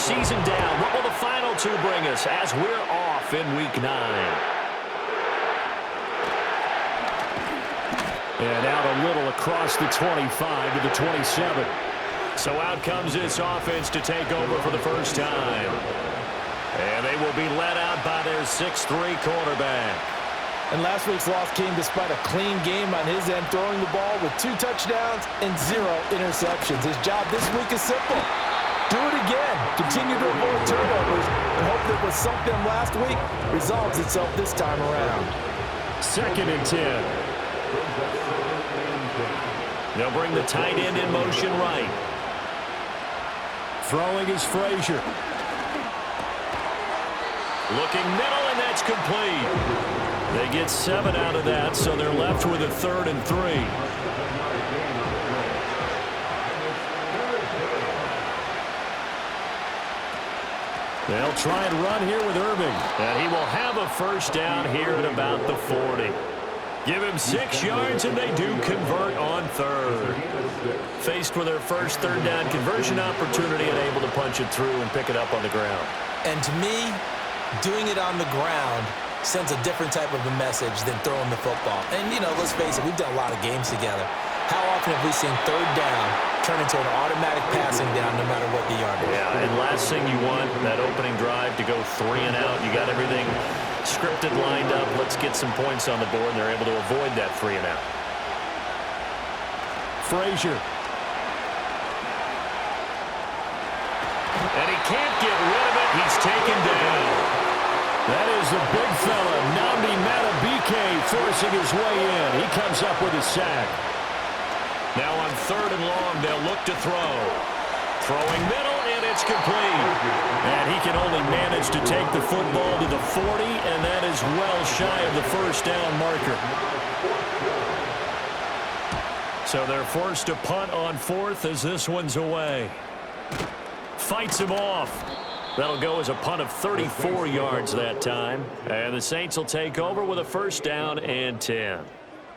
season down. What will the final two bring us as we're off in Week 9? And out a little across the 25 to the 27. So out comes this offense to take over for the first time. And they will be led out by their 6'3 quarterback. And last week's loss came despite a clean game on his end, throwing the ball with 2 touchdowns and 0 interceptions. His job this week is simple. Do it again. Continue to avoid turnovers and hope that what sunk them last week resolves itself this time around. 2nd and 10. They'll bring the tight end in motion right. Throwing is Frazier. Looking middle, and that's complete. They get 7 out of that, so they're left with a 3rd and 3. They'll try and run here with Irving. And he will have a first down here at about the 40. Give him 6 yards, and they do convert on 3rd. Faced with their first 3rd down conversion opportunity and able to punch it through and pick it up on the ground. And to me, doing it on the ground sends a different type of a message than throwing the football. And, you know, let's face it, we've done a lot of games together. How often have we seen 3rd down turn into an automatic passing down no matter what the yardage? Yeah, and last thing you want, that opening drive to go 3 and out. You got everything scripted, lined up. Let's get some points on the board, and they're able to avoid that 3 and out. Frazier. And he can't get rid of it. He's taken down. That is the big fella, Nnamdi Madubuike, forcing his way in. He comes up with a sack. Now on 3rd and long, they'll look to throw. Throwing middle, and it's complete. And he can only manage to take the football to the 40, and that is well shy of the first down marker. So they're forced to punt on 4th as this one's away. Fights him off. That'll go as a punt of 34 yards that time. And the Saints will take over with a first down and 10.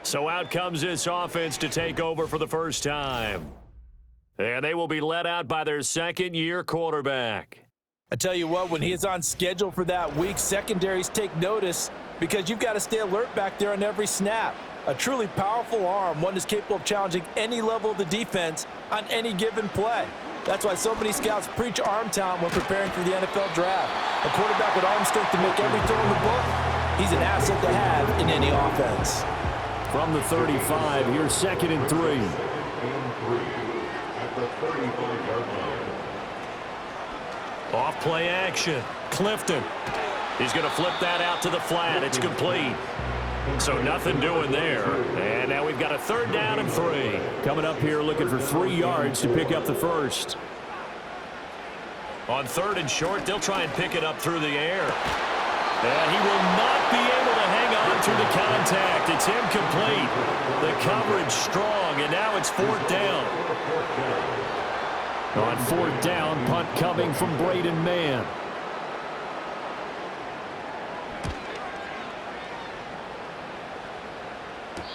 So out comes this offense to take over for the first time. And they will be led out by their 2nd-year quarterback. I tell you what, when he is on schedule for that week, secondaries take notice because you've got to stay alert back there on every snap. A truly powerful arm, one that's capable of challenging any level of the defense on any given play. That's why so many scouts preach arm talent when preparing for the NFL draft. A quarterback with arm strength to make every throw in the book, he's an asset to have in any offense. From the 35, here's 2nd and 3. Off play action. Clifton. He's going to flip that out to the flat. It's complete. So nothing doing there. And now we've got a 3rd down and 3. Coming up here looking for 3 yards to pick up the first. On 3rd and short, they'll try and pick it up through the air. And he will not be able to hang on through the contact. It's incomplete. The coverage strong, and now it's 4th down. On 4th down, punt coming from Braden Mann.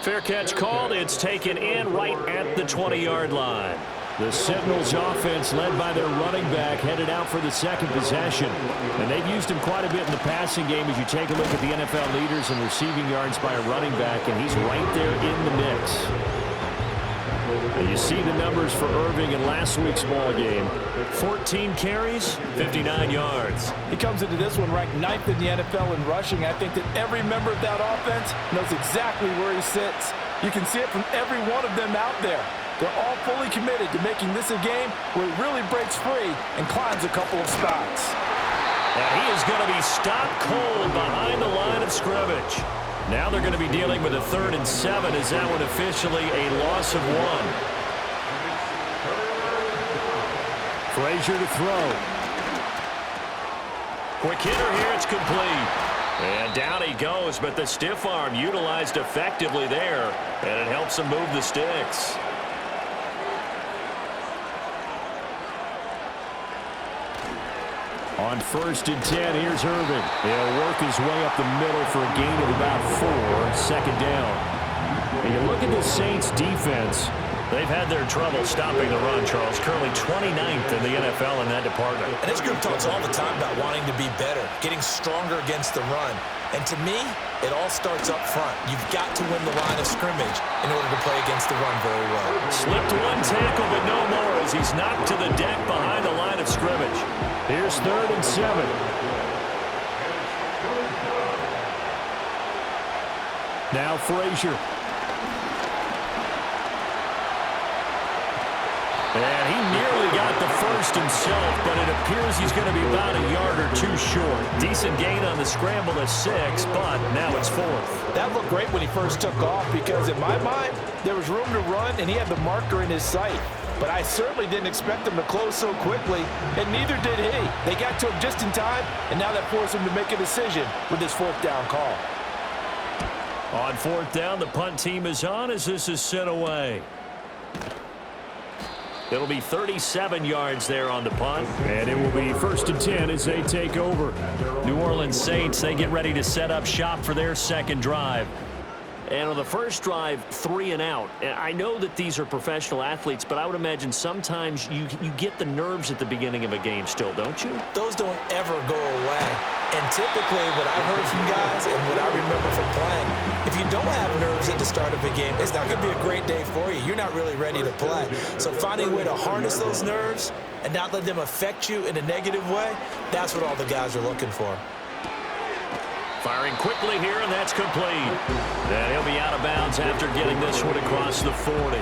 Fair catch called. It's taken in right at the 20-yard line. The Sentinels offense led by their running back headed out for the 2nd possession. And they've used him quite a bit in the passing game as you take a look at the NFL leaders in receiving yards by a running back, and he's right there in the mix. And you see the numbers for Irving in last week's ball game. 14 carries, 59 yards. He comes into this one ranked 9th in the NFL in rushing. I think that every member of that offense knows exactly where he sits. You can see it from every one of them out there. They're all fully committed to making this a game where it really breaks free and climbs a couple of spots. And he is going to be stopped cold behind the line of scrimmage. Now they're going to be dealing with a 3rd and 7 as that one officially a loss of 1. Frazier to throw. Quick hitter here, it's complete. And down he goes, but the stiff arm utilized effectively there, and it helps him move the sticks. On 1st and 10, here's Irving. He'll work his way up the middle for a gain of about 4, 2nd down. And you look at the Saints defense, They've had their trouble stopping the run, Charles. Currently 29th in the NFL in that department. And this group talks all the time about wanting to be better, getting stronger against the run. And to me, it all starts up front. You've got to win the line of scrimmage in order to play against the run very well. Slipped one tackle, but no more as he's knocked to the deck behind the line of scrimmage. Here's 3rd and 7. Now Frazier. And he nearly got the first himself, but it appears he's going to be about a yard or two short. Decent gain on the scramble at 6, but now it's 4th. That looked great when he first took off because, in my mind, there was room to run and he had the marker in his sight. But I certainly didn't expect him to close so quickly, and neither did he. They got to him just in time, and now that forced him to make a decision with this 4th down call. On 4th down, the punt team is on as this is sent away. It'll be 37 yards there on the punt. And it will be 1st and 10 as they take over. New Orleans Saints, they get ready to set up shop for their second drive. And on the first drive, 3 and out. And I know that these are professional athletes, but I would imagine sometimes you get the nerves at the beginning of a game still, don't you? Those don't ever go away. And typically what I've heard from guys and what I remember from playing, if you don't have nerves at the start of a game, it's not going to be a great day for you. You're not really ready to play. So finding a way to harness those nerves and not let them affect you in a negative way, that's what all the guys are looking for. Firing quickly here, and that's complete. And he'll be out of bounds after getting this one across the 40.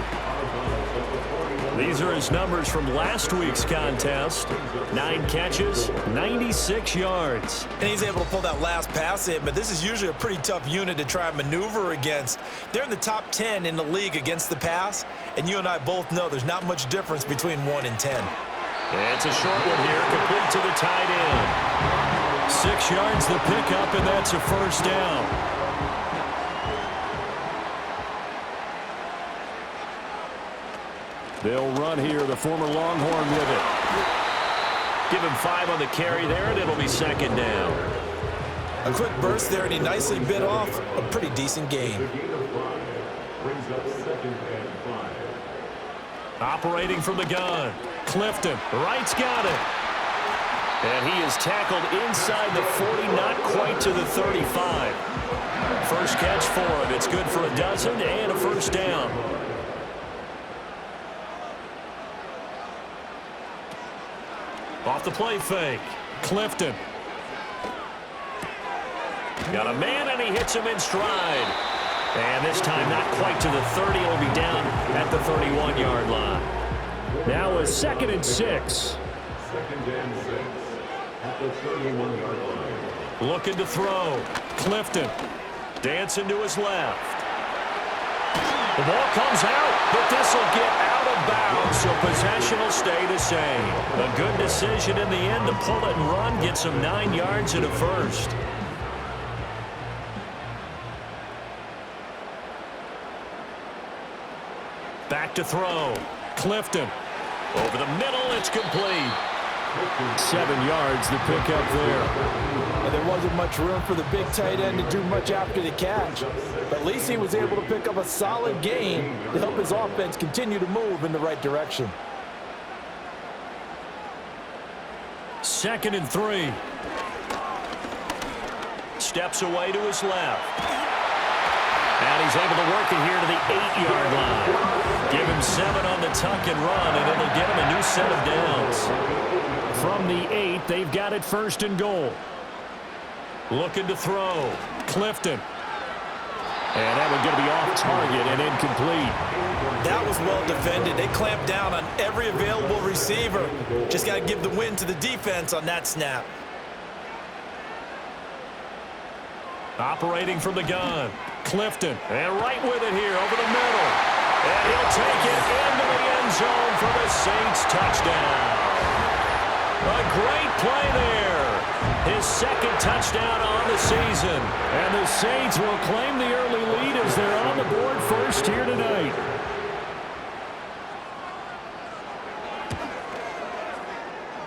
These are his numbers from last week's contest. 9 catches, 96 yards. And he's able to pull that last pass in, but this is usually a pretty tough unit to try and maneuver against. They're in the top 10 in the league against the pass, and you and I both know there's not much difference between 1 and 10. And it's a short one here, complete to the tight end. 6 yards the pickup, and that's a 1st down. They'll run here, the former Longhorn with it. Give him 5 on the carry there, and it'll be 2nd down. A quick burst there, and he nicely bit off a pretty decent gain. Operating from the gun. Clifton, right's got it. And he is tackled inside the 40, not quite to the 35. First catch for him. It's good for a dozen and a 1st down. Off the play fake. Clifton. Got a man, and he hits him in stride. And this time not quite to the 30. It'll be down at the 31-yard line. Now a 2nd and 6. 2nd and 6 at the 31-yard line. Looking to throw. Clifton dancing to his left. The ball comes out, but this will get out of bounds, so possession will stay the same. A good decision in the end to pull it and run, get some 9 yards and a 1st. Back to throw. Clifton. Over the middle, it's complete. 7 yards, the pickup there. And there wasn't much room for the big tight end to do much after the catch. But at least he was able to pick up a solid gain to help his offense continue to move in the right direction. 2nd and 3. Steps away to his left. And he's able to work it here to the 8-yard line. Give him 7 on the tuck and run, and it'll get him a new set of downs. From the 8, they've got it 1st and goal. Looking to throw. Clifton. And that one's going to be off target and incomplete. That was well defended. They clamped down on every available receiver. Just got to give the win to the defense on that snap. Operating from the gun. Clifton. And right with it here over the middle. And he'll take it into the end zone for the Saints touchdown. A great play there. His 2nd touchdown on the season. And the Saints will claim the early lead as they're on the board first here tonight.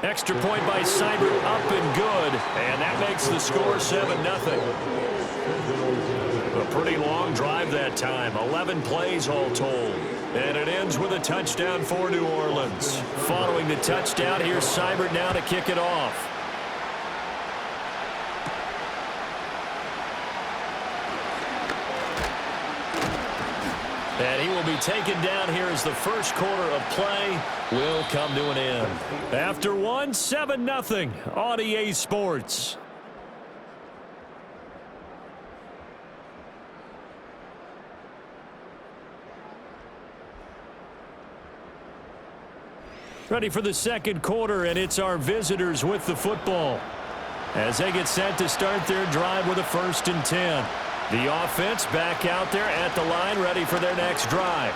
Extra point by Seibert, up and good. And that makes the score 7-0. A pretty long drive that time. 11 plays all told. And it ends with a touchdown for New Orleans. Following the touchdown, here's Seibert now to kick it off. And he will be taken down here as the first quarter of play will come to an end. After one, 7-0 on EA Sports. Ready for the second quarter, and it's our visitors with the football as they get set to start their drive with a 1st and 10. The offense back out there at the line, ready for their next drive.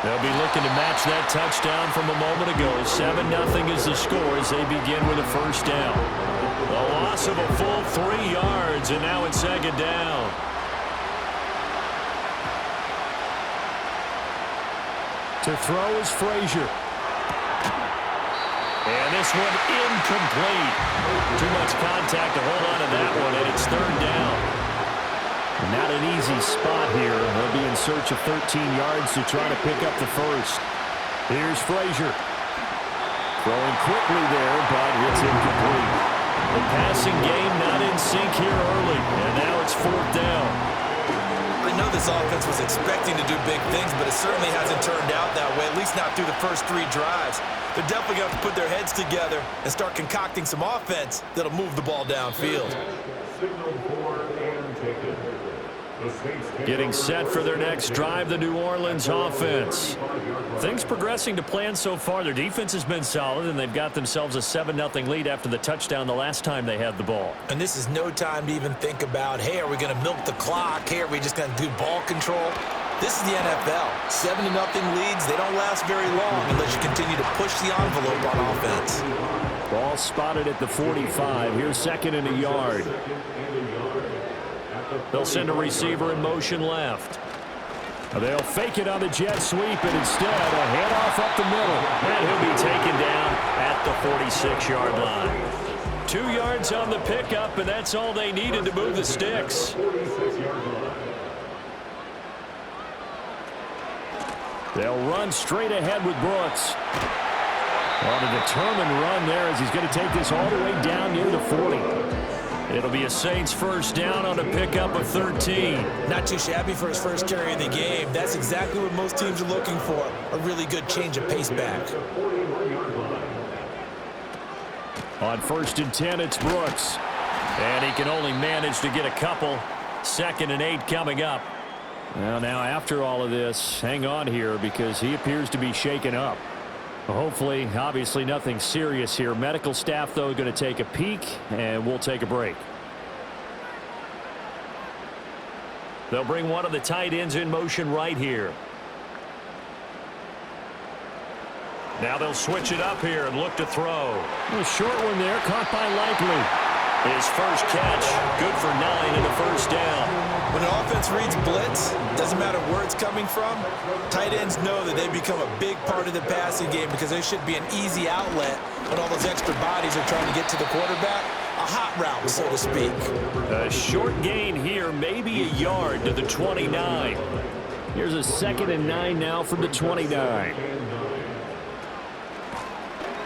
They'll be looking to match that touchdown from a moment ago. 7-0 is the score as they begin with a 1st down. A loss of a full 3 yards, and now it's 2nd down. To throw is Frazier. And this one incomplete. Too much contact to hold on to that one, and it's 3rd down. Not an easy spot here. They'll be in search of 13 yards to try to pick up the 1st. Here's Frazier. Throwing quickly there, but it's incomplete. The passing game not in sync here early, and now it's 4th down. I know this offense was expecting to do big things, but it certainly hasn't turned out that way, at least not through the first 3 drives. They're definitely going to have to put their heads together and start concocting some offense that'll move the ball downfield. Getting set for their next drive, the New Orleans offense. Things progressing to plan so far. Their defense has been solid, and they've got themselves a 7-0 lead after the touchdown the last time they had the ball. And this is no time to even think about, hey, are we going to milk the clock? Hey, are we just going to do ball control? This is the NFL. 7-0 leads, they don't last very long unless you continue to push the envelope on offense. Ball spotted at the 45. Here's 2nd and a yard. They'll send a receiver in motion left. They'll fake it on the jet sweep, and instead a handoff up the middle. And he'll be taken down at the 46-yard line. 2 yards on the pickup, and that's all they needed to move the sticks. They'll run straight ahead with Brooks. On a determined run there as he's going to take this all the way down near the 40. It'll be a Saints 1st down on a pickup of 13. Not too shabby for his first carry of the game. That's exactly what most teams are looking for, a really good change of pace back. On 1st and 10, it's Brooks. And he can only manage to get a couple. 2nd and 8 coming up. Well, now after all of this, hang on here because he appears to be shaken up. Hopefully, obviously nothing serious here. Medical staff, though, going to take a peek, and we'll take a break. They'll bring one of the tight ends in motion right here. Now they'll switch it up here and look to throw. A short one there, caught by Likely. His first catch, good for 9 and a 1st down. When an offense reads blitz, doesn't matter where it's coming from, tight ends know that they become a big part of the passing game because there should be an easy outlet when all those extra bodies are trying to get to the quarterback. A hot route, so to speak. A short gain here, maybe a yard to the 29. Here's a 2nd and 9 now from the 29.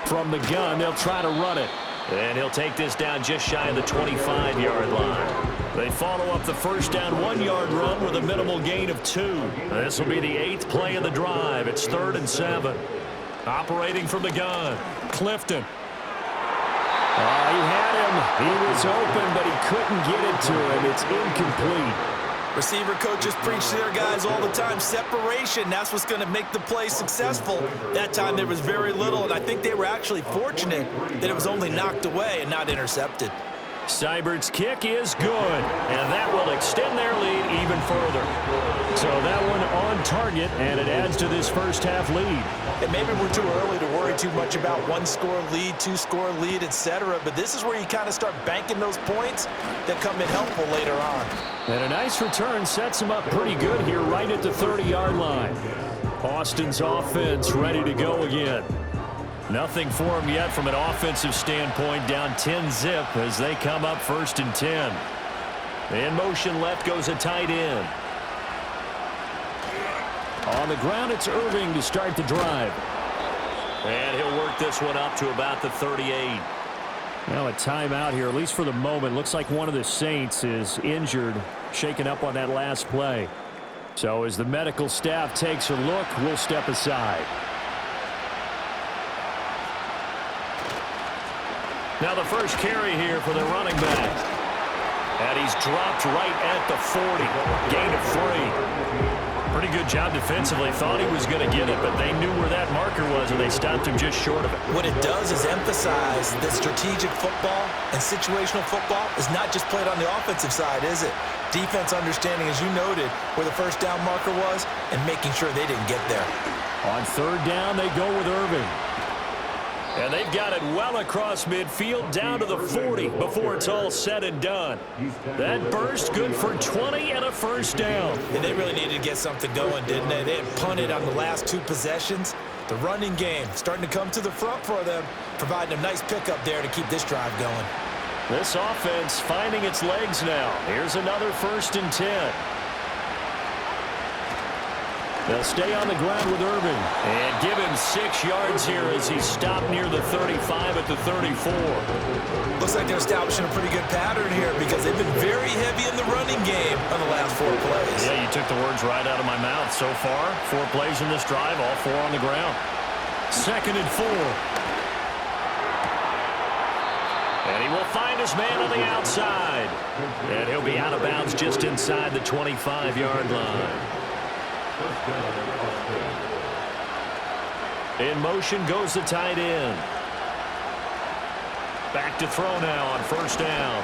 From the gun, they'll try to run it. And he'll take this down just shy of the 25-yard line. They follow up the 1st down 1-yard run with a minimal gain of 2. This will be the 8th play of the drive. It's 3rd and 7. Operating from the gun, Clifton. He had him. He was open, but he couldn't get it to him. It's incomplete. Receiver coaches preach to their guys all the time. Separation, that's what's going to make the play successful. That time there was very little, and I think they were actually fortunate that it was only knocked away and not intercepted. Seibert's kick is good, and that will extend their lead even further. So that one on target, and it adds to this first half lead. And maybe we're too early to worry too much about 1-score lead, 2-score lead, etc. But this is where you kind of start banking those points that come in helpful later on. And a nice return sets him up pretty good here right at the 30-yard line. Austin's offense ready to go again. Nothing for him yet from an offensive standpoint, down 10-zip as they come up 1st and 10. In motion left goes a tight end. On the ground, it's Irving to start the drive. And he'll work this one up to about the 38. Now a timeout here, at least for the moment. Looks like one of the Saints is injured, shaken up on that last play. So as the medical staff takes a look, we'll step aside. Now the first carry here for the running back. And he's dropped right at the 40. Gain of 3. Pretty good job defensively. Thought he was going to get it, but they knew where that marker was, and they stopped him just short of it. What it does is emphasize that strategic football and situational football is not just played on the offensive side, is it? Defense understanding, as you noted, where the first down marker was and making sure they didn't get there. On third down, they go with Irving. And they've got it well across midfield down to the 40 before it's all said and done. That burst good for 20 and a first down. And they really needed to get something going, didn't they? They had punted on the last 2 possessions. The running game starting to come to the front for them, providing a nice pickup there to keep this drive going. This offense finding its legs now. Here's another 1st and 10. They'll stay on the ground with Irving and give him 6 yards here as he's stopped near the 35 at the 34. Looks like they're establishing a pretty good pattern here because they've been very heavy in the running game on the last 4 plays. Yeah, you took the words right out of my mouth. So far, 4 plays in this drive, all 4 on the ground. 2nd and 4. And he will find his man on the outside. And he'll be out of bounds just inside the 25-yard line. In motion goes the tight end. Back to throw now on 1st down.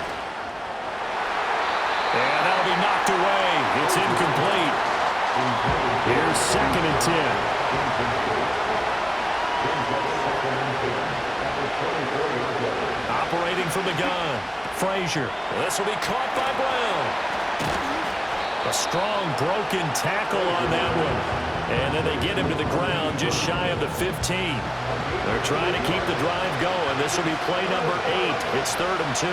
And that'll be knocked away. It's incomplete. Here's 2nd and 10. Operating from the gun. Frazier. This will be caught by Brown. A strong broken tackle on that one. And then they get him to the ground just shy of the 15. They're trying to keep the drive going. This will be play number 8. It's 3rd and 2.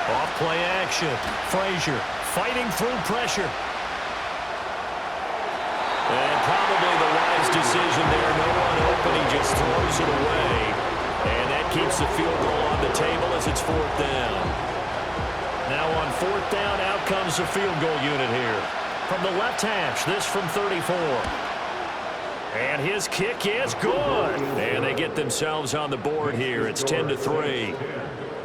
Off play action. Frazier fighting through pressure. And probably the wise decision there. No one open. He just throws it away. And that keeps the field goal on the table as it's 4th down. Now on 4th down, out comes the field goal unit here. From the left hash, this from 34. And his kick is good. And they get themselves on the board here. It's 10-3.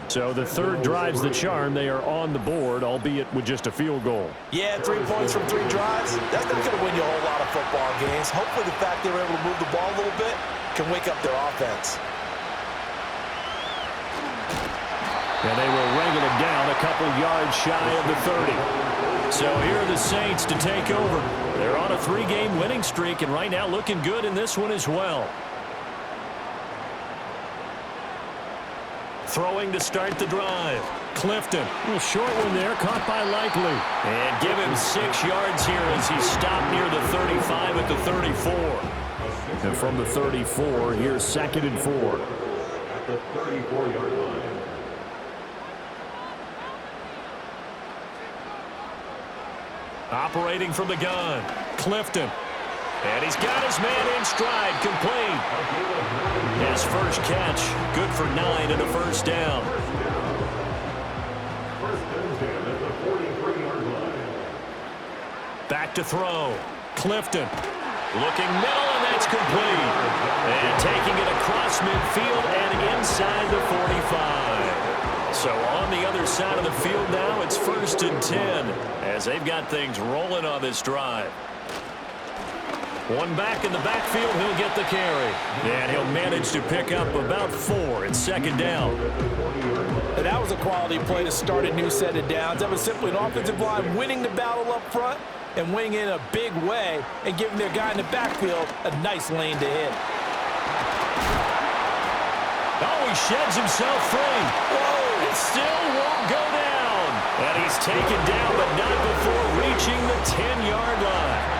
So the 3rd drive's the charm. They are on the board, albeit with just a field goal. Yeah, 3 points from 3 drives. That's not going to win you a whole lot of football games. Hopefully the fact they were able to move the ball a little bit can wake up their offense. And they will wrangle him down a couple yards shy of the 30. So here are the Saints to take over. They're on a 3-game winning streak, and right now looking good in this one as well. Throwing to start the drive. Clifton. A little short one there, caught by Likely. And give him 6 yards here as he's stopped near the 35 at the 34. And from the 34, here's 2nd and 4. At the 34-yard line. Operating from the gun. Clifton. And he's got his man in stride, complete. His first catch, good for 9 and a first down. 1st and 10 at the 43-yard line. Back to throw. Clifton. Looking middle, and that's complete. And taking it across midfield and inside the 45. So on the other side of the field now, it's 1st and 10 as they've got things rolling on this drive. One back in the backfield, he'll get the carry. And he'll manage to pick up about 4 at 2nd down. And that was a quality play to start a new set of downs. That was simply an offensive line winning the battle up front and winning in a big way and giving their guy in the backfield a nice lane to hit. Oh, he sheds himself free. Whoa, it still won't go down. And he's taken down, but not before reaching the 10-yard line.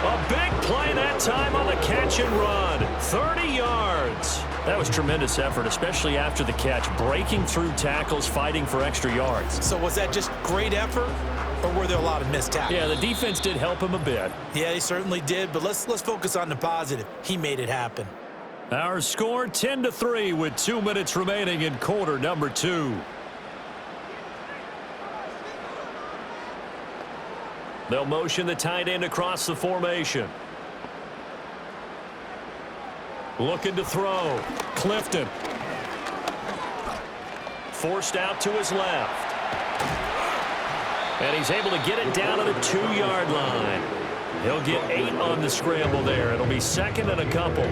A big play that time on the catch and run. 30 yards. That was tremendous effort, especially after the catch, breaking through tackles, fighting for extra yards. So was that just great effort, or were there a lot of missed tackles? Yeah, the defense did help him a bit. Yeah, he certainly did, but let's focus on the positive. He made it happen. Our score 10-3 with 2 minutes remaining in quarter number 2. They'll motion the tight end across the formation. Looking to throw. Clifton. Forced out to his left. And he's able to get it down to the 2-yard line. He'll get 8 on the scramble there. It'll be second and a couple.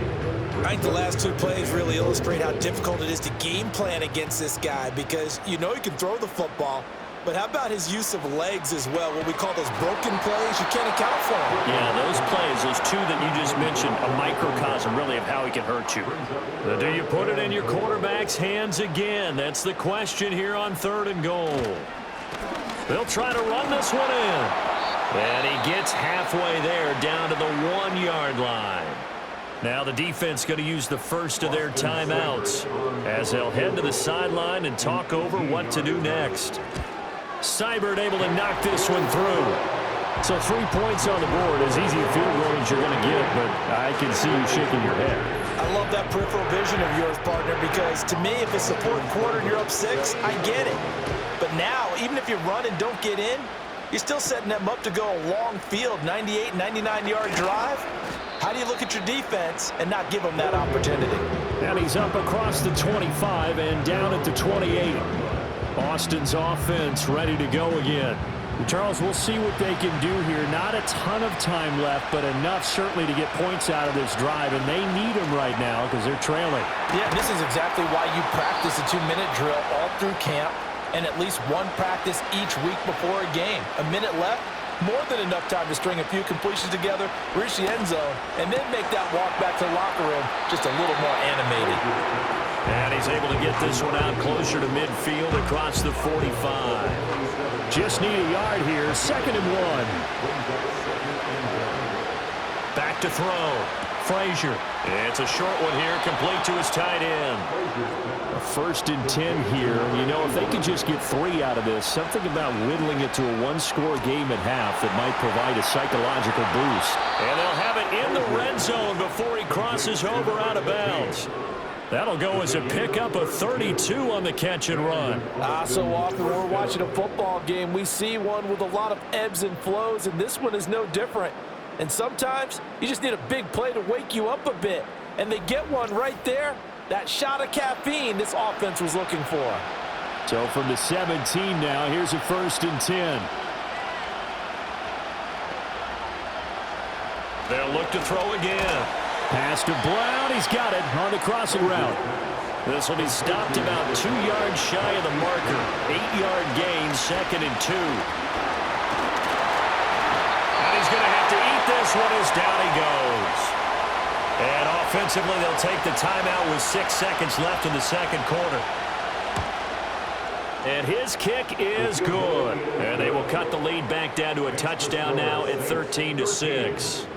I think the last 2 plays really illustrate how difficult it is to game plan against this guy because you know he can throw the football, but how about his use of legs as well, what we call those broken plays? You can't account for them. Yeah, those plays, those 2 that you just mentioned, a microcosm really of how he can hurt you. But do you put it in your quarterback's hands again? That's the question here on 3rd and goal. They'll try to run this one in. And he gets halfway there down to the 1-yard line. Now the defense going to use the first of their timeouts as they'll head to the sideline and talk over what to do next. Seibert able to knock this one through. So 3 points on the board, as easy a field goal as you're going to get, but I can see you shaking your head. I love that peripheral vision of yours, partner, because to me, if it's the 4th quarter and you're up 6, I get it. But now, even if you run and don't get in, you're still setting them up to go a long field, 98, 99-yard drive. How do you look at your defense and not give them that opportunity? And he's up across the 25 and down at the 28. Austin's offense ready to go again. Charles, we'll see what they can do here. Not a ton of time left, but enough certainly to get points out of this drive, and they need them right now because they're trailing. Yeah, this is exactly why you practice a 2-minute drill all through camp and at least 1 practice each week before a game. A minute left, more than enough time to string a few completions together, reach the end zone, and then make that walk back to the locker room just a little more animated. And he's able to get this one out closer to midfield across the 45. Just need a yard here, 2nd and 1. Back to throw. Frazier. It's a short one here, complete to his tight end. A 1st and 10 here. You know, if they could just get 3 out of this, something about whittling it to a 1-score game at half that might provide a psychological boost. And they'll have it in the red zone before he crosses over out of bounds. That'll go as a pickup of 32 on the catch and run. So often when we're watching a football game, we see one with a lot of ebbs and flows, and this one is no different. And sometimes you just need a big play to wake you up a bit. And they get one right there. That shot of caffeine this offense was looking for. So from the 17 now, here's a 1st and 10. They'll look to throw again. Pass to Brown. He's got it on the crossing route. This will be stopped about 2 yards shy of the marker. 8-yard gain, 2nd and 2. And he's going to have to eat this one as down he goes. And offensively, they'll take the timeout with 6 seconds left in the 2nd quarter. And his kick is good. And they will cut the lead back down to a touchdown now at 13-6.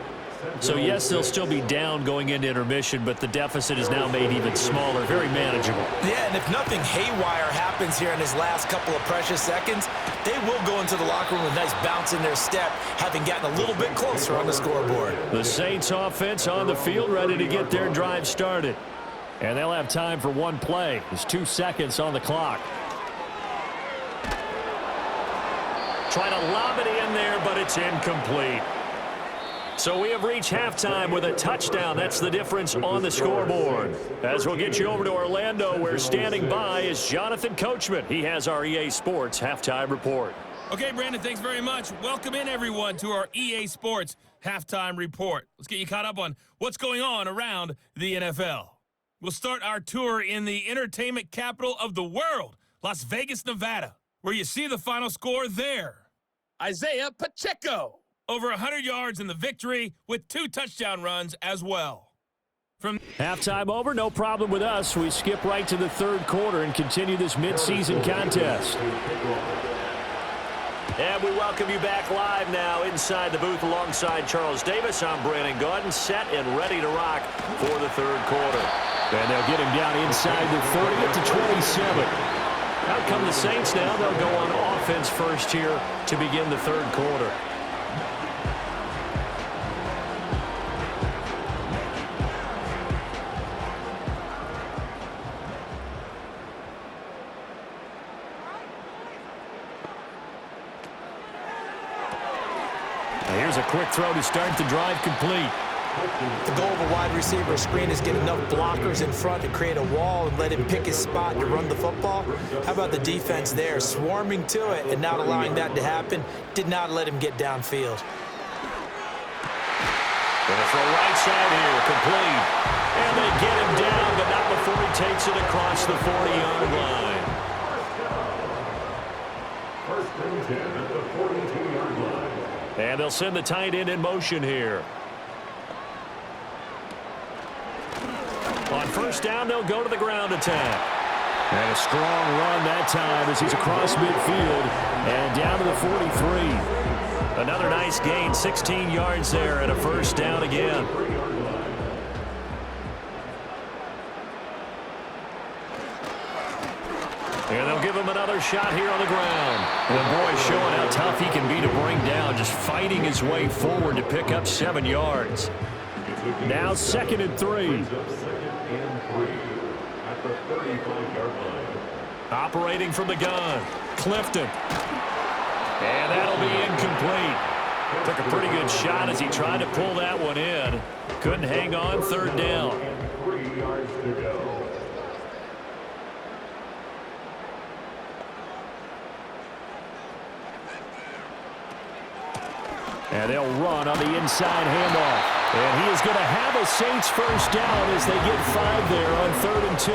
So, yes, they'll still be down going into intermission, but the deficit is now made even smaller, very manageable. Yeah, and if nothing haywire happens here in his last couple of precious seconds, they will go into the locker room with a nice bounce in their step, having gotten a little bit closer on the scoreboard. The Saints offense on the field ready to get their drive started. And they'll have time for 1 play. There's 2 seconds on the clock. Trying to lob it in there, but it's incomplete. So we have reached halftime with a touchdown. That's the difference on the scoreboard. As we'll get you over to Orlando, where standing by is Jonathan Coachman. He has our EA Sports Halftime Report. Okay, Brandon, thanks very much. Welcome in, everyone, to our EA Sports Halftime Report. Let's get you caught up on what's going on around the NFL. We'll start our tour in the entertainment capital of the world, Las Vegas, Nevada, where you see the final score there. Isaiah Pacheco. Over 100 yards in the victory with 2 touchdown runs as well. From halftime over, no problem with us. We skip right to the 3rd quarter and continue this midseason contest. And we welcome you back live now inside the booth alongside Charles Davis. I'm Brandon Gaudin, set and ready to rock for the 3rd quarter. And they'll get him down inside the 30 at the 27. Out come the Saints now. They'll go on offense first here to begin the third quarter. Here's a quick throw to start the drive complete. The goal of a wide receiver screen is get enough blockers in front to create a wall and let him pick his spot to run the football. How about the defense there, swarming to it and not allowing that to happen? Did not let him get downfield. Going to throw right side here, complete. And they get him down, but not before he takes it across the 40-yard line. First and 10 at the 42-yard line. And they'll send the tight end in motion here. On first down, they'll go to the ground attack. And a strong run that time as he's across midfield and down to the 43. Another nice gain, 16 yards there and a first down again. And they'll give him another shot here on the ground. And the boy showing how tough he can be to bring down, just fighting his way forward to pick up 7 yards. Now 2nd and 3. At the 35-yard line. Operating from the gun, Clifton. And that'll be incomplete. Took a pretty good shot as he tried to pull that one in. Couldn't hang on, third down. 3 yards to go. And they'll run on the inside handoff. And he is going to have a Saints first down as they get 5 there on 3rd and 2.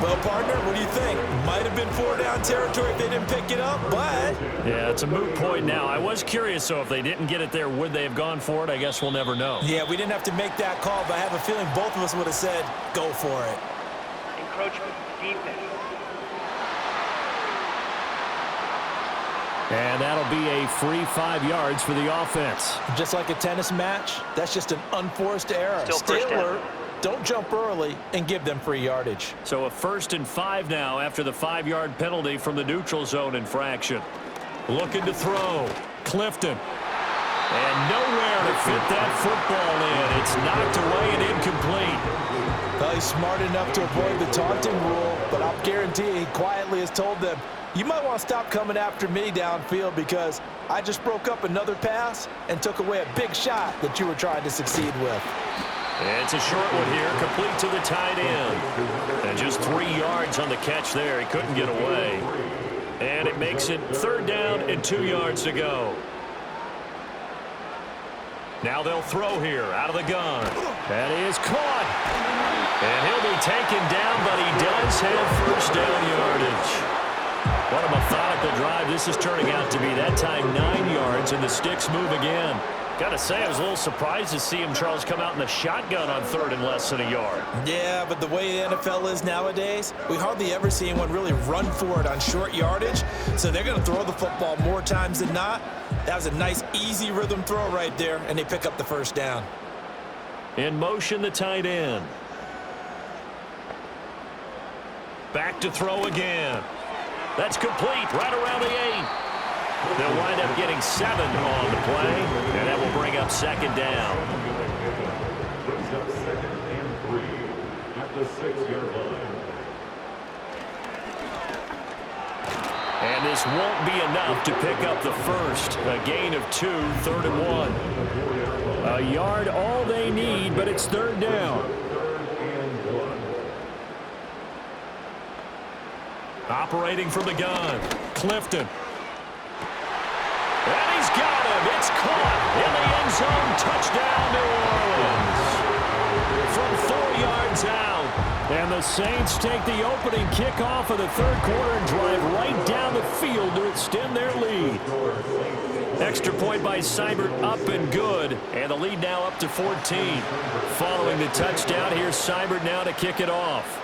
Well, partner, what do you think? Might have been 4-down territory if they didn't pick it up, but... Yeah, it's a moot point now. I was curious, so if they didn't get it there, would they have gone for it? I guess we'll never know. Yeah, we didn't have to make that call, but I have a feeling both of us would have said, go for it. Encroachment defense. And that'll be a free 5 yards for the offense. Just like a tennis match, that's just an unforced error. Still Stay first down. alert, don't jump early, and give them free yardage. So a 1st and 5 now after the 5-yard penalty from the neutral zone infraction. Looking to throw. Clifton. And nowhere to fit that football in. It's knocked away and incomplete. Well, he's smart enough to avoid the taunting rule, but I'll guarantee he quietly has told them, you might want to stop coming after me downfield because I just broke up another pass and took away a big shot that you were trying to succeed with. It's a short one here, complete to the tight end. And just 3 yards on the catch there. He couldn't get away. And it makes it 3rd down and 2 yards to go. Now they'll throw here out of the gun. That is caught. And he'll be taken down, but he does have first down yardage. What a methodical drive this is turning out to be. That time 9 yards, and the sticks move again. Got to say, I was a little surprised to see him, Charles, come out in the shotgun on 3rd and less than a yard. Yeah, but the way the NFL is nowadays, we hardly ever see anyone really run for it on short yardage. So they're going to throw the football more times than not. That was a nice, easy rhythm throw right there, and they pick up the first down. In motion, the tight end. Back to throw again. That's complete right around the 8. They'll wind up getting 7 on the play, and that will bring up 2nd down. Brings up 2nd and 3 at the 6-yard line. And this won't be enough to pick up the first. A gain of 2, 3rd and 1. A yard all they need, but it's 3rd down. Operating from the gun, Clifton. And he's got him. It's caught in the end zone. Touchdown, New Orleans. From 4 yards out. And the Saints take the opening kickoff of the 3rd quarter and drive right down the field to extend their lead. Extra point by Seibert, up and good. And the lead now up to 14. Following the touchdown, here's Seibert now to kick it off.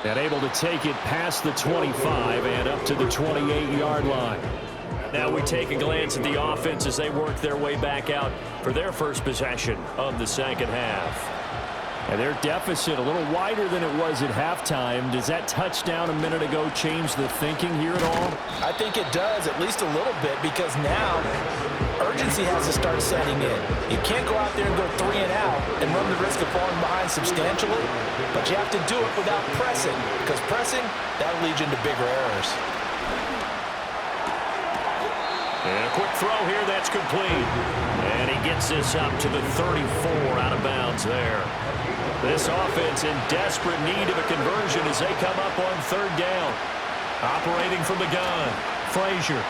And able to take it past the 25 and up to the 28-yard line. Now we take a glance at the offense as they work their way back out for their first possession of the second half. And their deficit a little wider than it was at halftime. Does that touchdown a minute ago change the thinking here at all? I think it does, at least a little bit, because now urgency has to start setting in. You can't go out there and go 3 and out and run the risk of falling behind substantially, but you have to do it without pressing, because pressing, that'll lead you into bigger errors. And a quick throw here, that's complete. And he gets this up to the 34 out of bounds there. This offense in desperate need of a conversion as they come up on third down. Operating from the gun, Frazier.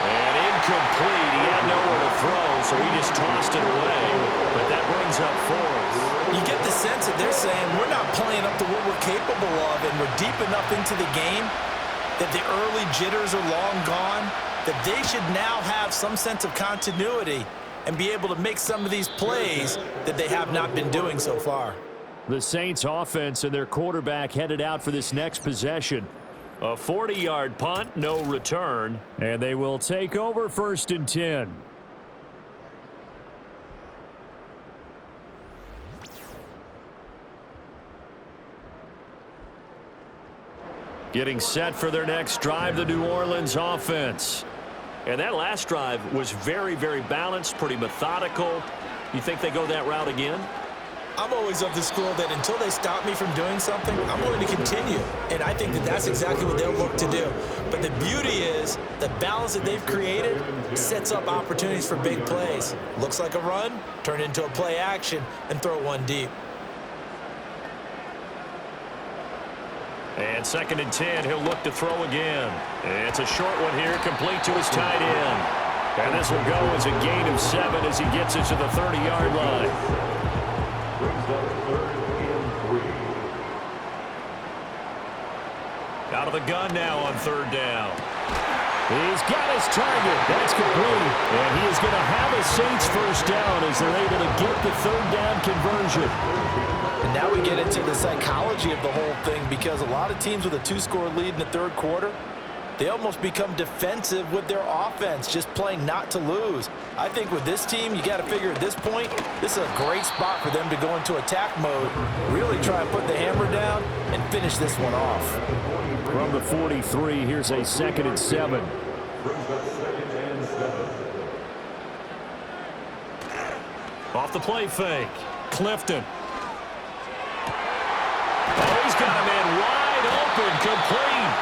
And incomplete. He had nowhere to throw, so he just tossed it away. But that brings up fourth. You get the sense that they're saying we're not playing up to what we're capable of, and we're deep enough into the game that the early jitters are long gone, that they should now have some sense of continuity and be able to make some of these plays that they have not been doing so far. The Saints offense and their quarterback headed out for this next possession. A 40-yard punt, no return. And they will take over 1st and 10. Getting set for their next drive, the New Orleans offense. And that last drive was very, very balanced, pretty methodical. You think they go that route again? I'm always of the school that until they stop me from doing something, I'm going to continue. And I think that that's exactly what they'll look to do. But the beauty is the balance that they've created sets up opportunities for big plays. Looks like a run, turn it into a play action, and throw one deep. And 2nd and 10, he'll look to throw again. And it's a short one here, complete to his tight end. And this will go as a gain of 7 as he gets it to the 30-yard line. Brings up 3rd and 3. Out of the gun now on 3rd down. He's got his target. That's complete. And he is going to have a Saints first down as they're able to get the 3rd down conversion. And now we get into the psychology of the whole thing, because a lot of teams with a 2-score lead in the 3rd quarter, they almost become defensive with their offense, just playing not to lose. I think with this team, you got to figure at this point, this is a great spot for them to go into attack mode, really try and put the hammer down and finish this one off. From the 43, here's a 2nd and 7. Brings up 2nd and 7. Off the play fake, Clifton. Oh, he's got a man wide open, complete.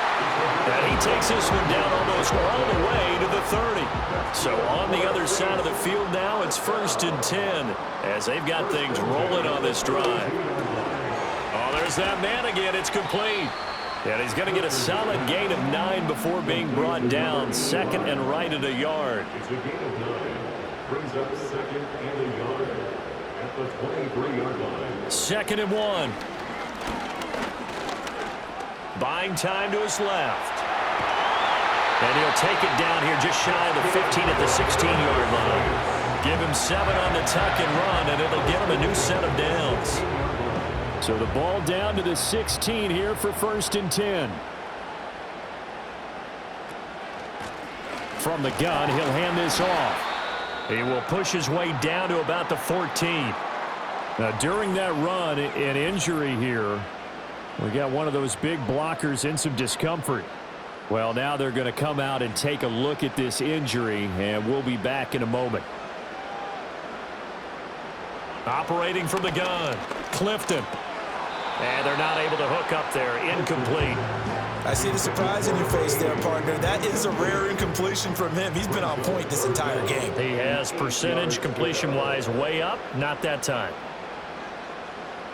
And he takes this one down almost all the way to the 30. So on the other side of the field now, it's 1st and 10 as they've got things rolling on this drive. Oh, there's that man again. It's complete. And he's going to get a solid gain of 9 before being brought down. 2nd and right at a yard. It's a gain of 9. Brings up 2nd and a yard at the 23-yard line. 2nd and 1. Buying time to his left. And he'll take it down here just shy of the 15 at the 16-yard line. Give him 7 on the tuck and run, and it'll get him a new set of downs. So the ball down to the 16 here for 1st and 10. From the gun, he'll hand this off. He will push his way down to about the 14. Now, during that run, an injury here. We got one of those big blockers in some discomfort. Well, now they're going to come out and take a look at this injury, and we'll be back in a moment. Operating from the gun, Clifton. And they're not able to hook up there. Incomplete. I see the surprise in your face there, partner. That is a rare incompletion from him. He's been on point this entire game. He has percentage completion-wise way up. Not that time.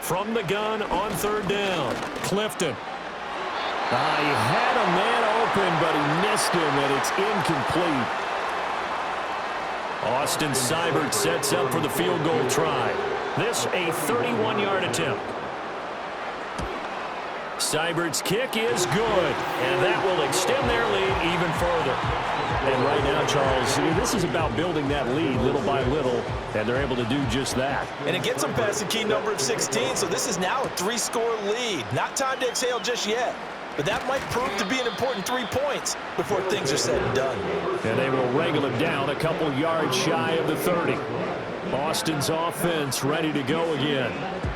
From the gun on 3rd down, Clifton. He had a man open, but he missed him, and it's incomplete. Austin Seibert sets up for the field goal try. This a 31-yard attempt. Seibert's kick is good, and that will extend their lead even further. And right now, Charles, this is about building that lead little by little, and they're able to do just that. And it gets them past the key number of 16, so this is now a 3-score lead. Not time to exhale just yet. but that might prove to be an important 3 points before things are said and done. And they will wrangle him down a couple yards shy of the 30. Austin's offense ready to go again.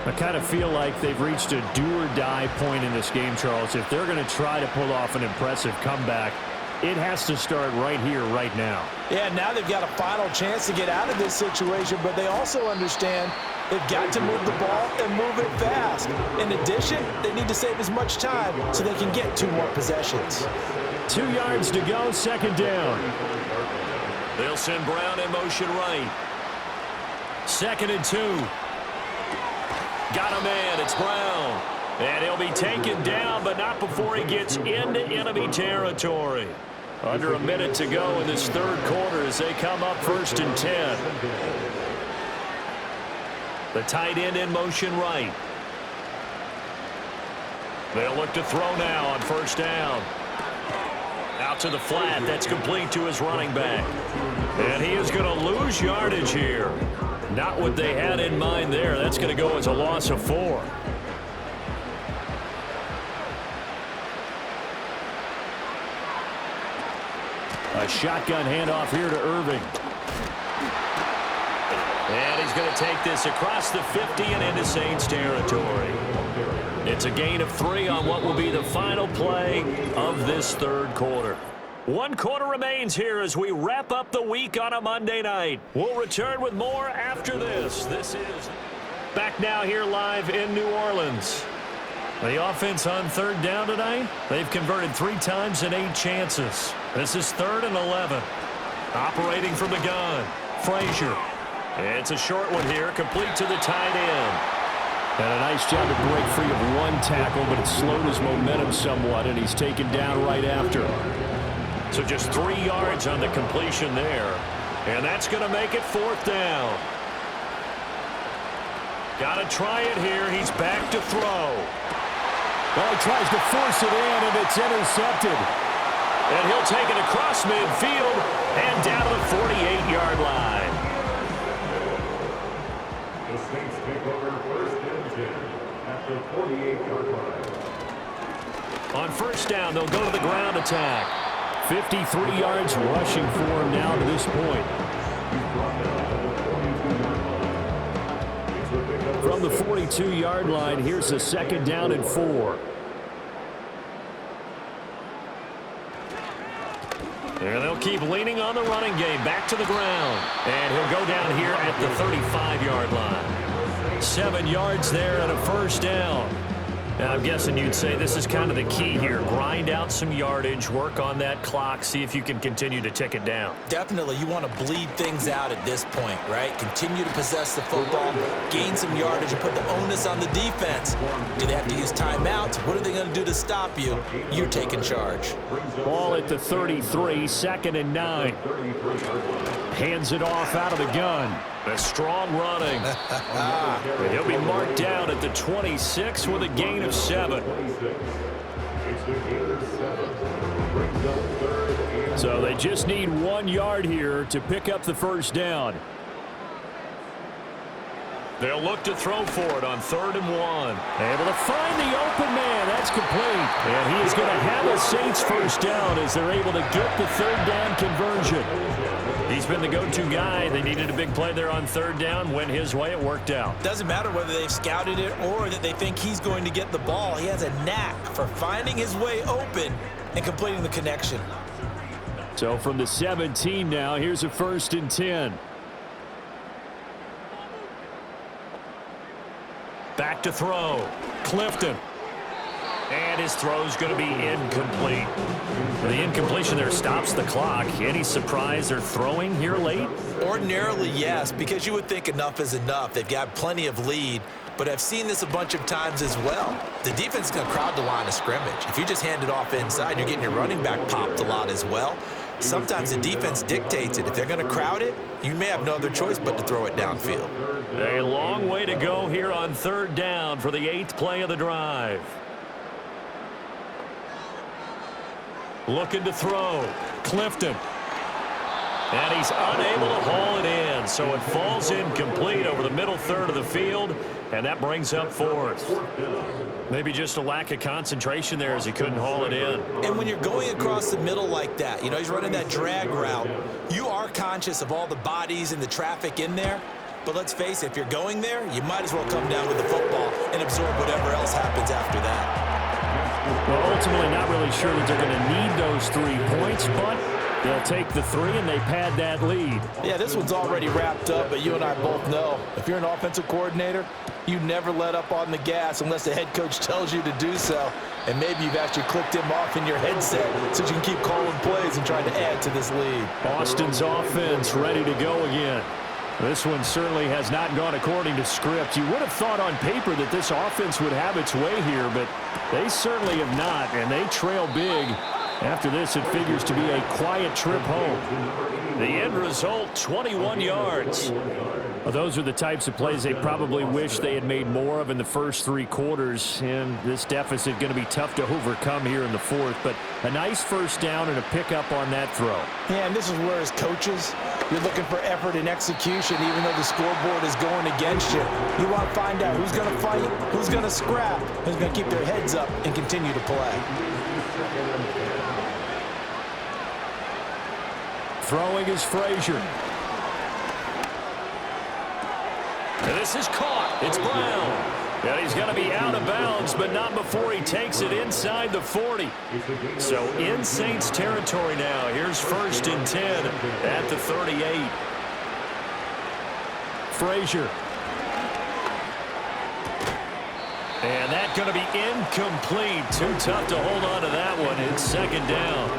I kind of feel like they've reached a do-or-die point in this game, Charles. If they're going to try to pull off an impressive comeback, it has to start right here, right now. Yeah, now they've got a final chance to get out of this situation, but they also understand they've got to move the ball and move it fast. In addition, they need to save as much time so they can get 2 more possessions. 2 yards to go, second down. They'll send Brown in motion right. 2nd and 2. Got a man. It's Brown. And he'll be taken down, but not before he gets into enemy territory. Under a minute to go in this third quarter as they come up 1st and 10. The tight end in motion right. They'll look to throw now on 1st down. Out to the flat. That's complete to his running back. And he is going to lose yardage here. Not what they had in mind there. That's going to go as a loss of 4. A shotgun handoff here to Irving. And he's going to take this across the 50 and into Saints territory. It's a gain of 3 on what will be the final play of this third quarter. 1 quarter remains here as we wrap up the week on a Monday night. We'll return with more after this. This is back now here live in New Orleans. The offense on 3rd down tonight, they've converted 3 times and 8 chances. This is 3rd and 11. Operating from the gun, Frazier. It's a short one here, complete to the tight end. And a nice job to break free of 1 tackle, but it slowed his momentum somewhat, and he's taken down right after. So just 3 yards on the completion there. And that's going to make it 4th down. Got to try it here. He's back to throw. Well, he tries to force it in, and it's intercepted. And he'll take it across midfield and down to the 48-yard line. The Saints take over 1st and 10 at the 48-yard line. On 1st down, they'll go to the ground attack. 53 yards rushing for him now to this point. From the 42-yard line, here's a 2nd down and 4. And they'll keep leaning on the running game. Back to the ground. And he'll go down here at the 35-yard line. 7 yards there and a 1st down. Now, I'm guessing you'd say this is kind of the key here. Grind out some yardage, work on that clock, see if you can continue to tick it down. Definitely, you want to bleed things out at this point, right? Continue to possess the football, gain some yardage, and put the onus on the defense. Do they have to use timeouts? What are they going to do to stop you? You're taking charge. Ball at the 33, 2nd and 9. Hands it off out of the gun. A strong running. He'll be marked down at the 26 with a gain of 7. So they just need 1 yard here to pick up the 1st down. They'll look to throw for it on 3rd and 1. Able to find the open man. That's complete. And he is going to have a Saints 1st down as they're able to get the 3rd down conversion. He's been the go-to guy. They needed a big play there on 3rd down. Went his way. It worked out. Doesn't matter whether they've scouted it or that they think he's going to get the ball. He has a knack for finding his way open and completing the connection. So from the 17 now, here's a 1st and 10. Back to throw. Clifton. And his throw's going to be incomplete. The incompletion there stops the clock. Any surprise they're throwing here late? Ordinarily, yes, because you would think enough is enough. They've got plenty of lead, but I've seen this a bunch of times as well. The defense is going to crowd the line of scrimmage. If you just hand it off inside, you're getting your running back popped a lot as well. Sometimes the defense dictates it. If they're going to crowd it, you may have no other choice but to throw it downfield. A long way to go here on 3rd down for the 8th play of the drive. Looking to throw. Clifton. And he's unable to haul it in, so it falls incomplete over the middle third of the field, and that brings up fourth. Maybe just a lack of concentration there as he couldn't haul it in. And when you're going across the middle like that, you know, he's running that drag route, you are conscious of all the bodies and the traffic in there. But let's face it, if you're going there, you might as well come down with the football and absorb whatever else happens after that. Well, ultimately not really sure that they're going to need those 3 points, but they'll take the 3 and they pad that lead. Yeah, this one's already wrapped up, but you and I both know if you're an offensive coordinator, you never let up on the gas unless the head coach tells you to do so. And maybe you've actually clicked him off in your headset so you can keep calling plays and trying to add to this lead. Boston's offense ready to go again. This one certainly has not gone according to script. You would have thought on paper that this offense would have its way here, but they certainly have not, and they trail big. After this, it figures to be a quiet trip home. The end result, 21 yards. Well, those are the types of plays they probably wish they had made more of in the first 3 quarters, and this deficit going to be tough to overcome here in the fourth, but a nice first down and a pickup on that throw. Yeah, and this is where as coaches, you're looking for effort and execution even though the scoreboard is going against you. You want to find out who's going to fight, who's going to scrap, who's going to keep their heads up and continue to play. Throwing is Frazier. And this is caught. It's Brown. And he's going to be out of bounds, but not before he takes it inside the 40. So in Saints territory now. Here's 1st and 10 at the 38. Frazier. And that's going to be incomplete. Too tough to hold on to that one. It's 2nd down.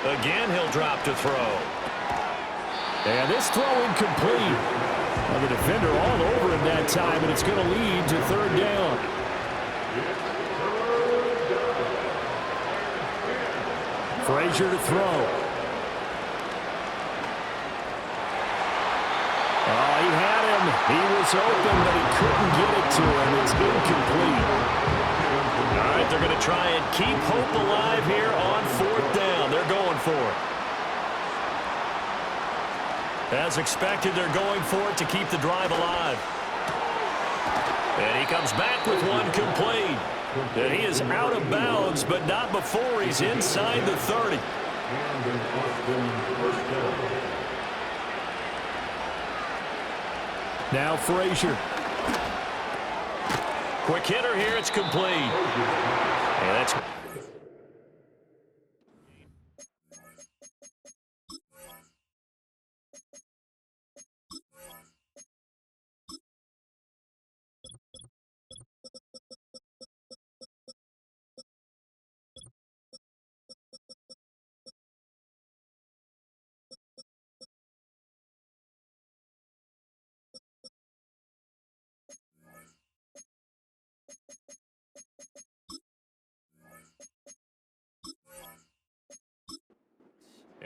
Again, he'll drop to throw. And this throw incomplete. Well, the defender all over him that time, and it's going to lead to 3rd down. Frazier to throw. Oh, he had him. He was open, but he couldn't get it to him. It's incomplete. All right, they're going to try and keep hope alive here on 4th down. They're going for it. As expected, they're going for it to keep the drive alive. And he comes back with one complete. And he is out of bounds, but not before he's inside the 30. Now Frazier. Quick hitter here. It's complete. And that's...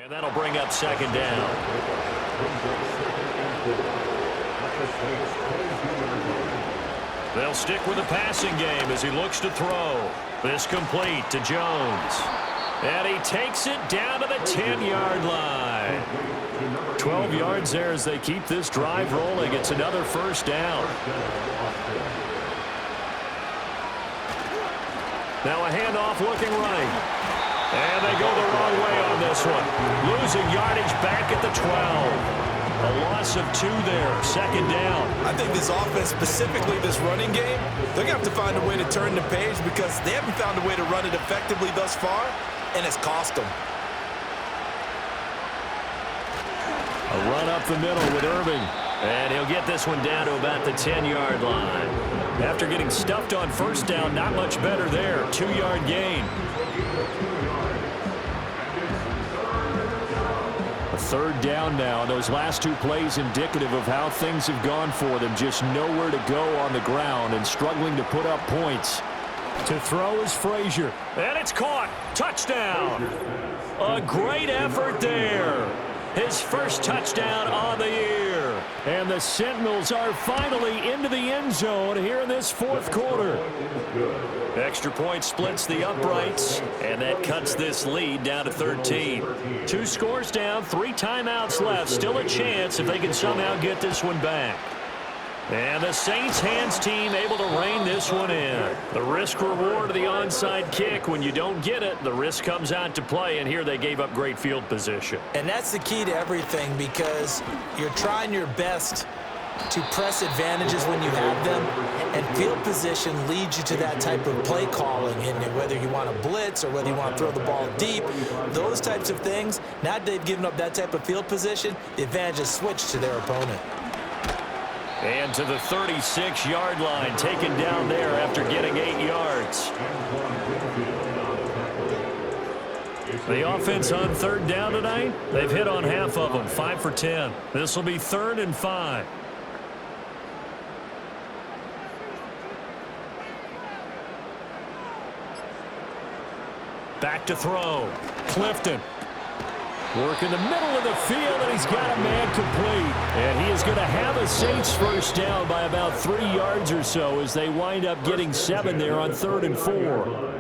And that'll bring up 2nd down. They'll stick with the passing game as he looks to throw. This complete to Jones. And he takes it down to the 10-yard line. 12 yards there as they keep this drive rolling. It's another 1st down. Now a handoff looking right. And they go the wrong way on this one. Losing yardage back at the 12. A loss of 2 there. 2nd down. I think this offense, specifically this running game, they're going to have to find a way to turn the page because they haven't found a way to run it effectively thus far, and it's cost them. A run up the middle with Irving. And he'll get this one down to about the 10-yard line. After getting stuffed on 1st down, not much better there. 2-yard gain. A 3rd down now. Those last 2 plays indicative of how things have gone for them. Just nowhere to go on the ground and struggling to put up points. To throw is Frazier. And it's caught. Touchdown. A great effort there. His first touchdown on the year. And the Sentinels are finally into the end zone here in this fourth quarter. Extra point splits the uprights, and that cuts this lead down to 13. 2 scores down, 3 timeouts left. Still a chance if they can somehow get this one back. And the Saints hands team able to rein this one in. The risk reward of the onside kick. When you don't get it, the risk comes out to play, and here they gave up great field position. And that's the key to everything, because you're trying your best to press advantages when you have them, and field position leads you to that type of play calling, and whether you want to blitz or whether you want to throw the ball deep, those types of things. Now that they've given up that type of field position, the advantage is switched to their opponent. And to the 36-yard line, taken down there after getting 8 yards. The offense on third down tonight, they've hit on half of them, 5 for 10. This will be 3rd and 5. Back to throw. Clifton. Work in the middle of the field, and he's got a man complete. And he is going to have a Saints first down by about 3 yards or so as they wind up getting 7 there on 3rd and 4.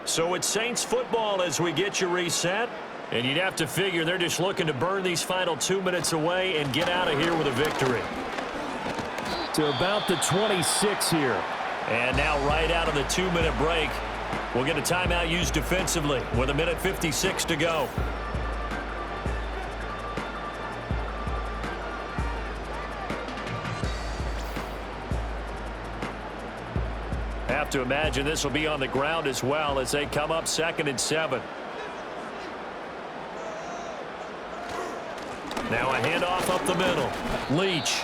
So it's Saints football as we get you reset. And you'd have to figure they're just looking to burn these final 2 minutes away and get out of here with a victory. To about the 26 here. And now right out of the 2-minute break, we'll get a timeout used defensively with 1:56 to go. Have to imagine this will be on the ground as well as they come up 2nd and 7. Now a handoff up the middle. Leach.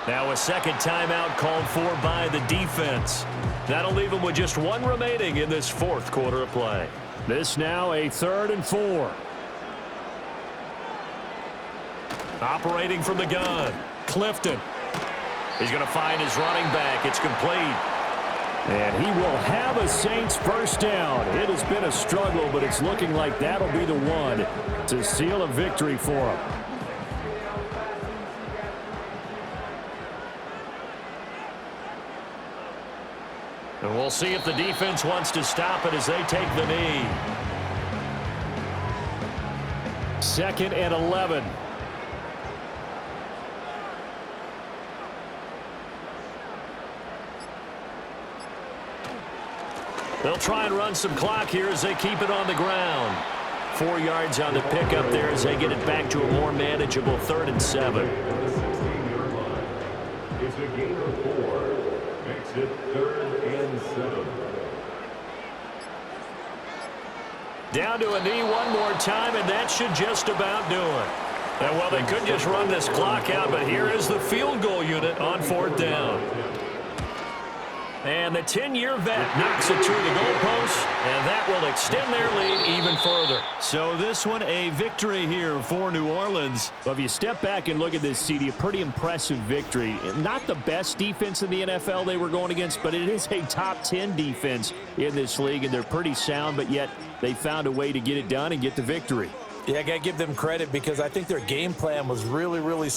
Now a second timeout called for by the defense. That'll leave them with just 1 remaining in this 4th quarter of play. This now a 3rd and 4. Operating from the gun. Clifton. He's going to find his running back. It's complete. And he will have a Saints first down. It has been a struggle, but it's looking like that'll be the one to seal a victory for him. And we'll see if the defense wants to stop it as they take the knee. 2nd and 11. They'll try and run some clock here as they keep it on the ground. 4 yards on the pickup there as they get it back to a more manageable 3rd and 7. It's a gain of 4. Makes it 3rd and 7. Down to a knee one more time, and that should just about do it. And well, they could just run this clock out, but here is the field goal unit on 4th down. And the 10-year vet knocks it through the goalpost, and that will extend their lead even further. So this one, a victory here for New Orleans. But if you step back and look at this, CD, a pretty impressive victory. Not the best defense in the NFL they were going against, but it is a top 10 defense in this league, and they're pretty sound, but yet they found a way to get it done and get the victory. Yeah, I got to give them credit because I think their game plan was really, really